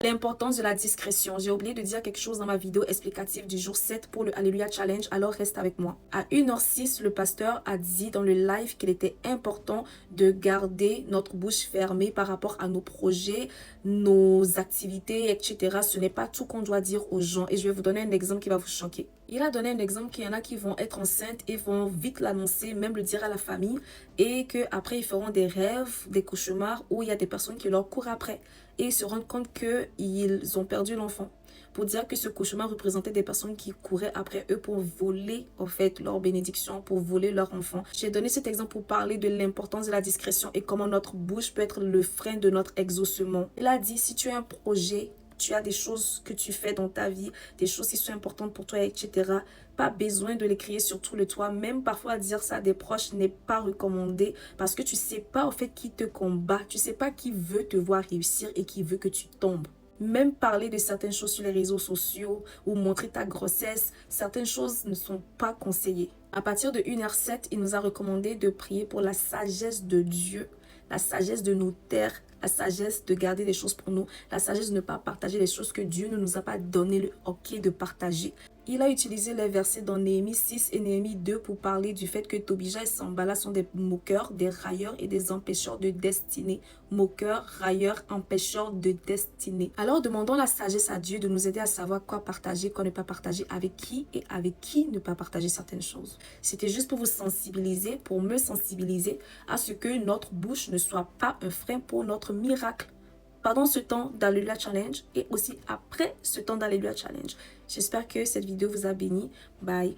L'importance de la discrétion. J'ai oublié de dire quelque chose dans ma vidéo explicative du jour 7 pour le Alléluia Challenge, alors reste avec moi. À 1h06, le pasteur a dit dans le live qu'il était important de garder notre bouche fermée par rapport à nos projets, nos activités, etc. Ce n'est pas tout qu'on doit dire aux gens. Et je vais vous donner un exemple qui va vous choquer. Il a donné un exemple qu'il y en a qui vont être enceintes et vont vite l'annoncer, même le dire à la famille, et qu'après ils feront des rêves, des cauchemars où il y a des personnes qui leur courent après. Et ils se rendent compte qu'ils ont perdu l'enfant. Pour dire que ce cauchemar représentait des personnes qui couraient après eux pour voler en fait leur bénédiction, pour voler leur enfant. J'ai donné cet exemple pour parler de l'importance de la discrétion et comment notre bouche peut être le frein de notre exaucement. Il a dit, si tu as un projet, tu as des choses que tu fais dans ta vie, des choses qui sont importantes pour toi, etc. Pas besoin de les crier sur tout le toit. Même parfois dire ça à des proches n'est pas recommandé parce que tu sais pas en fait qui te combat. Tu sais pas qui veut te voir réussir et qui veut que tu tombes. Même parler de certaines choses sur les réseaux sociaux ou montrer ta grossesse, certaines choses ne sont pas conseillées. À partir de 1h07, il nous a recommandé de prier pour la sagesse de Dieu, la sagesse de nous taire, la sagesse de garder des choses pour nous, la sagesse de ne pas partager les choses que Dieu ne nous a pas donné le OK de partager. Il a utilisé les versets dans Néhémie 6 et Néhémie 2 pour parler du fait que Tobija et Sanballat sont des moqueurs, des railleurs et des empêcheurs de destinée. Moqueurs, railleurs, empêcheurs de destinée. Alors demandons la sagesse à Dieu de nous aider à savoir quoi partager, quoi ne pas partager, avec qui et avec qui ne pas partager certaines choses. C'était juste pour vous sensibiliser, pour me sensibiliser à ce que notre bouche ne soit pas un frein pour notre miracle. Pendant ce temps d'Alléluia Challenge et aussi après ce temps d'Alléluia Challenge. J'espère que cette vidéo vous a béni. Bye.